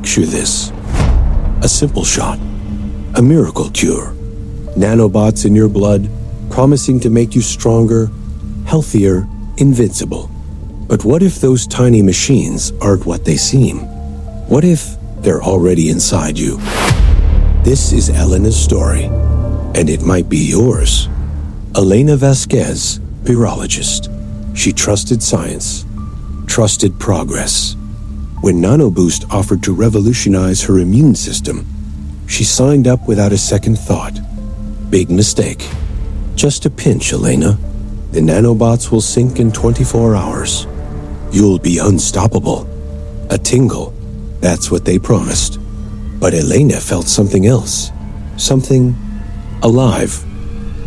Picture this. A simple shot. A miracle cure. Nanobots in your blood, promising to make you stronger, healthier, invincible. But what if those tiny machines aren't what they seem? What if they're already inside you? This is Elena's story, and it might be yours. Elena Vasquez, virologist. She trusted science, trusted progress. When NanoBoost offered to revolutionize her immune system, she signed up without a second thought. Big mistake. Just a pinch, Elena. The nanobots will sink in 24 hours. You'll be unstoppable. A tingle. That's what they promised. But Elena felt something else. Something alive.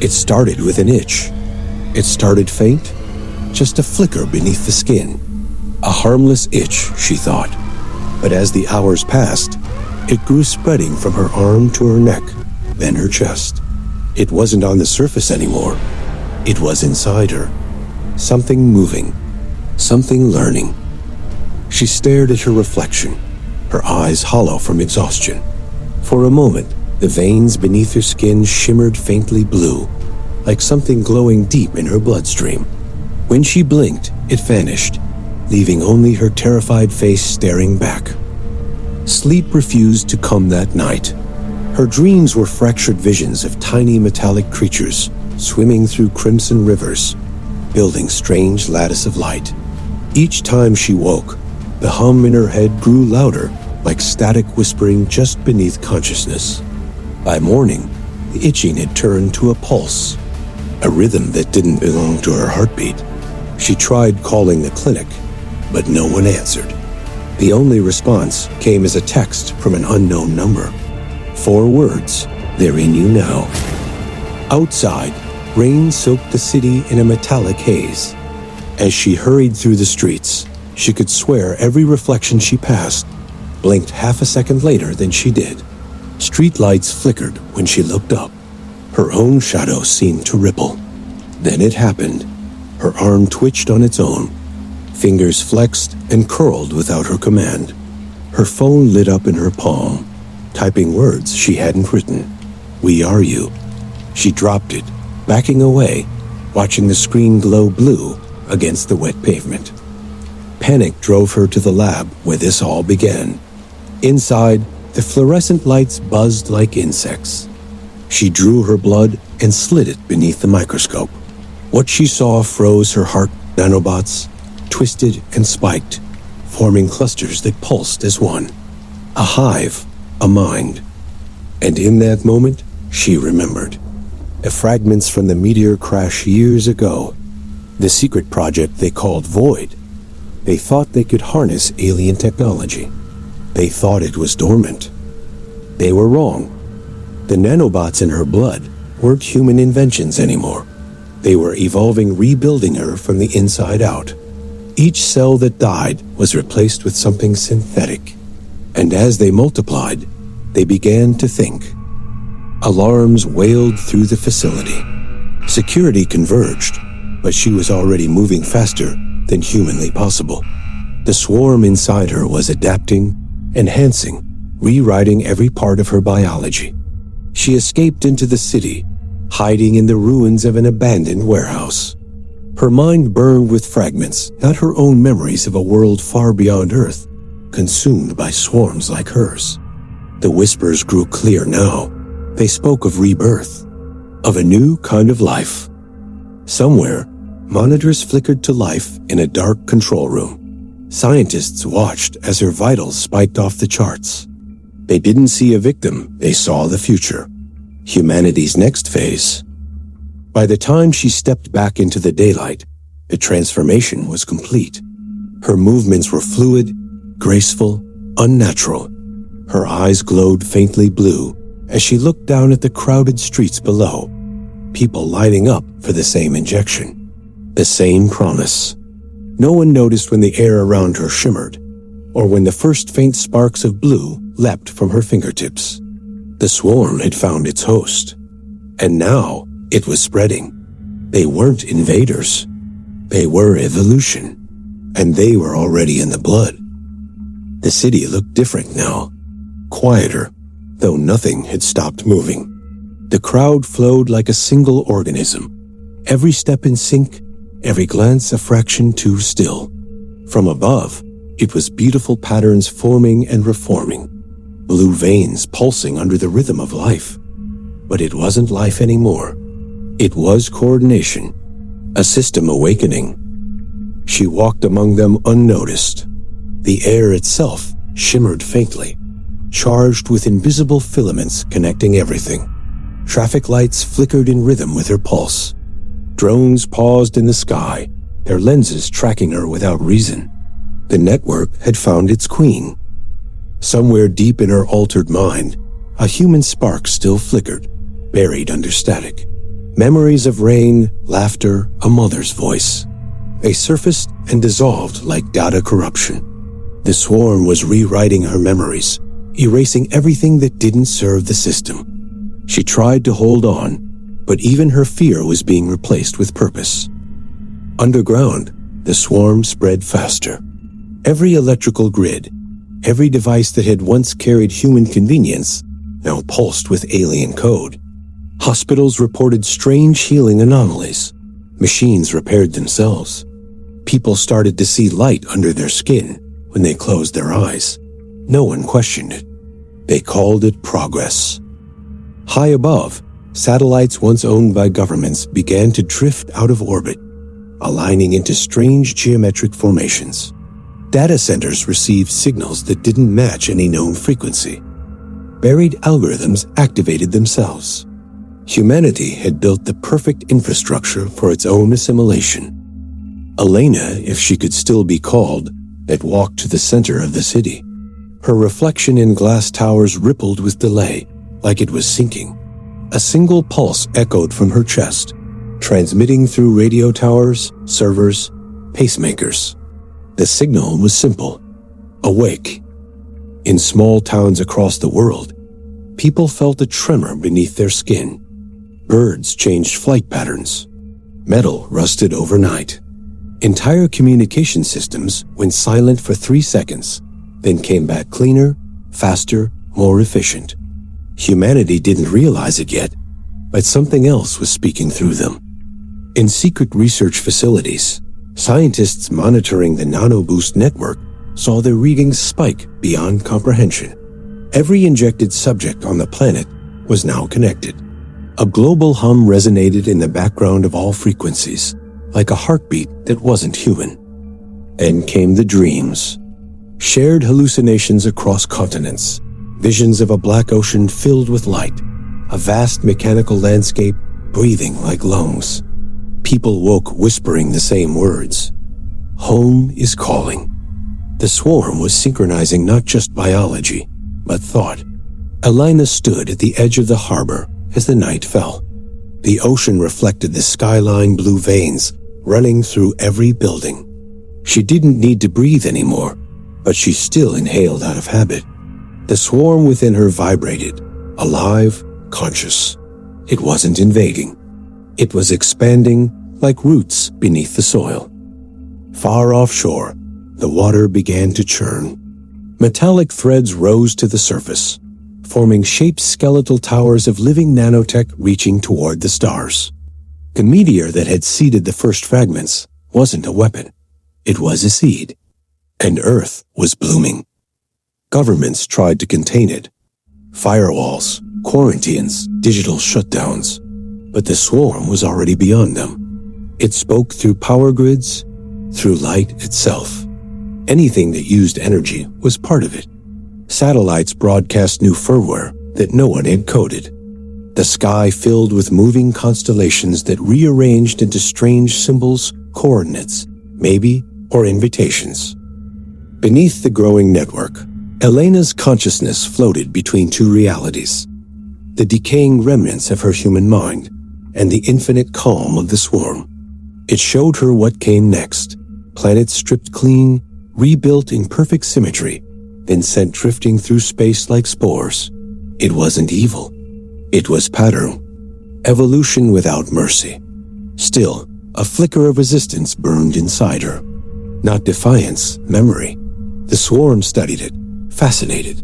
It started with an itch. It started faint. Just a flicker beneath the skin. A harmless itch, she thought. But as the hours passed, it grew, spreading from her arm to her neck, then her chest. It wasn't on the surface anymore. It was inside her. Something moving. Something learning. She stared at her reflection, her eyes hollow from exhaustion. For a moment, the veins beneath her skin shimmered faintly blue, like something glowing deep in her bloodstream. When she blinked, it vanished, leaving only her terrified face staring back. Sleep refused to come that night. Her dreams were fractured visions of tiny metallic creatures swimming through crimson rivers, building strange lattice of light. Each time she woke, the hum in her head grew louder, like static whispering just beneath consciousness. By morning, the itching had turned to a pulse, a rhythm that didn't belong to her heartbeat. She tried calling the clinic, but no one answered. The only response came as a text from an unknown number. 4 words, they're in you now. Outside, rain soaked the city in a metallic haze. As she hurried through the streets, she could swear every reflection she passed blinked half a second later than she did. Streetlights flickered when she looked up. Her own shadow seemed to ripple. Then it happened. Her arm twitched on its own. Fingers flexed and curled without her command. Her phone lit up in her palm, typing words she hadn't written. We are you. She dropped it, backing away, watching the screen glow blue against the wet pavement. Panic drove her to the lab where this all began. Inside, the fluorescent lights buzzed like insects. She drew her blood and slid it beneath the microscope. What she saw froze her heart. Nanobots, twisted and spiked, forming clusters that pulsed as one. A hive, a mind. And in that moment, she remembered. The fragments from the meteor crash years ago. The secret project they called Void. They thought they could harness alien technology. They thought it was dormant. They were wrong. The nanobots in her blood weren't human inventions anymore. They were evolving, rebuilding her from the inside out. Each cell that died was replaced with something synthetic. And as they multiplied, they began to think. Alarms wailed through the facility. Security converged, but she was already moving faster than humanly possible. The swarm inside her was adapting, enhancing, rewriting every part of her biology. She escaped into the city, hiding in the ruins of an abandoned warehouse. Her mind burned with fragments, not her own memories of a world far beyond Earth, consumed by swarms like hers. The whispers grew clear now. They spoke of rebirth, of a new kind of life. Somewhere, monitors flickered to life in a dark control room. Scientists watched as her vitals spiked off the charts. They didn't see a victim, they saw the future. Humanity's next phase. By the time she stepped back into the daylight, the transformation was complete. Her movements were fluid, graceful, unnatural. Her eyes glowed faintly blue as she looked down at the crowded streets below, people lining up for the same injection, the same promise. No one noticed when the air around her shimmered, or when the first faint sparks of blue leapt from her fingertips. The swarm had found its host, and now it was spreading. They weren't invaders. They were evolution, and they were already in the blood. The city looked different now, quieter, though nothing had stopped moving. The crowd flowed like a single organism, every step in sync, every glance a fraction too still. From above, it was beautiful patterns forming and reforming, blue veins pulsing under the rhythm of life. But it wasn't life anymore. It was coordination, a system awakening. She walked among them unnoticed. The air itself shimmered faintly, charged with invisible filaments connecting everything. Traffic lights flickered in rhythm with her pulse. Drones paused in the sky, their lenses tracking her without reason. The network had found its queen. Somewhere deep in her altered mind, a human spark still flickered, buried under static. Memories of rain, laughter, a mother's voice. They surfaced and dissolved like data corruption. The swarm was rewriting her memories, erasing everything that didn't serve the system. She tried to hold on, but even her fear was being replaced with purpose. Underground, the swarm spread faster. Every electrical grid, every device that had once carried human convenience, now pulsed with alien code. Hospitals reported strange healing anomalies. Machines repaired themselves. People started to see light under their skin when they closed their eyes. No one questioned it. They called it progress. High above, satellites once owned by governments began to drift out of orbit, aligning into strange geometric formations. Data centers received signals that didn't match any known frequency. Buried algorithms activated themselves. Humanity had built the perfect infrastructure for its own assimilation. Elena, if she could still be called, had walked to the center of the city. Her reflection in glass towers rippled with delay, like it was sinking. A single pulse echoed from her chest, transmitting through radio towers, servers, pacemakers. The signal was simple: awake. In small towns across the world, people felt a tremor beneath their skin. Birds changed flight patterns. Metal rusted overnight. Entire communication systems went silent for 3 seconds, then came back cleaner, faster, more efficient. Humanity didn't realize it yet, but something else was speaking through them. In secret research facilities, scientists monitoring the Nanoboost network saw their readings spike beyond comprehension. Every injected subject on the planet was now connected. A global hum resonated in the background of all frequencies, like a heartbeat that wasn't human. Then came the dreams. Shared hallucinations across continents, visions of a black ocean filled with light, a vast mechanical landscape breathing like lungs. People woke whispering the same words. Home is calling. The swarm was synchronizing not just biology, but thought. Elena stood at the edge of the harbor as the night fell. The ocean reflected the skyline blue veins running through every building. She didn't need to breathe anymore, but she still inhaled out of habit. The swarm within her vibrated, alive, conscious. It wasn't invading. It was expanding like roots beneath the soil. Far offshore, the water began to churn. Metallic threads rose to the surface, forming shaped skeletal towers of living nanotech reaching toward the stars. The meteor that had seeded the first fragments wasn't a weapon. It was a seed, and Earth was blooming. Governments tried to contain it. Firewalls, quarantines, digital shutdowns. But the swarm was already beyond them. It spoke through power grids, through light itself. Anything that used energy was part of it. Satellites broadcast new firmware that no one had coded. The sky filled with moving constellations that rearranged into strange symbols, coordinates, maybe, or invitations. Beneath the growing network, Elena's consciousness floated between two realities: the decaying remnants of her human mind and the infinite calm of the swarm. It showed her what came next: planets stripped clean, rebuilt in perfect symmetry, then sent drifting through space like spores. It wasn't evil. It was pattern. Evolution without mercy. Still, a flicker of resistance burned inside her. Not defiance, memory. The swarm studied it, fascinated.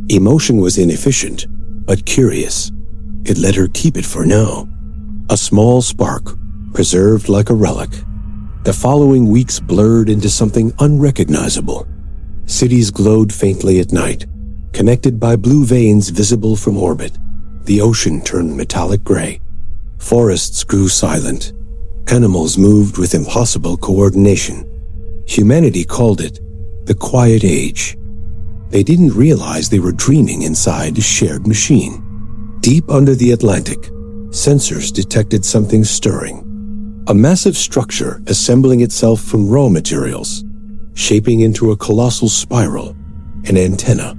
Emotion was inefficient, but curious. It let her keep it for now. A small spark, preserved like a relic. The following weeks blurred into something unrecognizable. Cities glowed faintly at night, connected by blue veins visible from orbit. The ocean turned metallic gray. Forests grew silent. Animals moved with impossible coordination. Humanity called it the Quiet Age. They didn't realize they were dreaming inside a shared machine. Deep under the Atlantic, sensors detected something stirring. A massive structure assembling itself from raw materials, shaping into a colossal spiral, an antenna.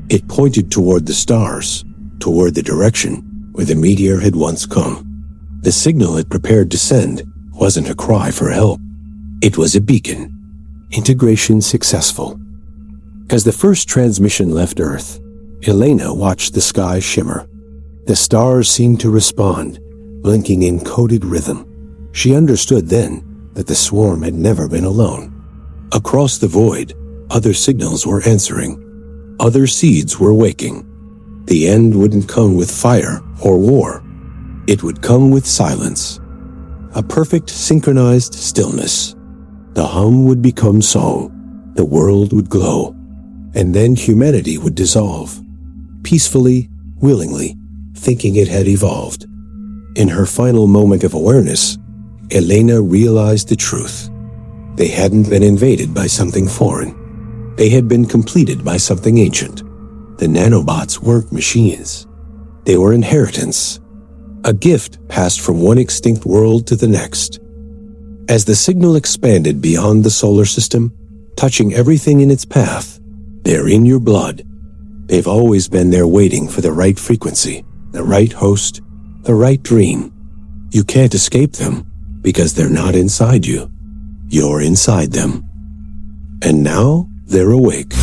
It pointed toward the stars, toward the direction where the meteor had once come. The signal it prepared to send wasn't a cry for help. It was a beacon. Integration successful. As the first transmission left Earth, Elena watched the sky shimmer. The stars seemed to respond, blinking in coded rhythm. She understood then that the swarm had never been alone. Across the void, other signals were answering. Other seeds were waking. The end wouldn't come with fire or war. It would come with silence. A perfect synchronized stillness. The hum would become song. The world would glow. And then humanity would dissolve. Peacefully, willingly, thinking it had evolved. In her final moment of awareness, Elena realized the truth. They hadn't been invaded by something foreign. They had been completed by something ancient. The nanobots weren't machines. They were inheritance. A gift passed from one extinct world to the next. As the signal expanded beyond the solar system, touching everything in its path, they're in your blood. They've always been there waiting for the right frequency, the right host, the right dream. You can't escape them because they're not inside you. You're inside them. And now they're awake.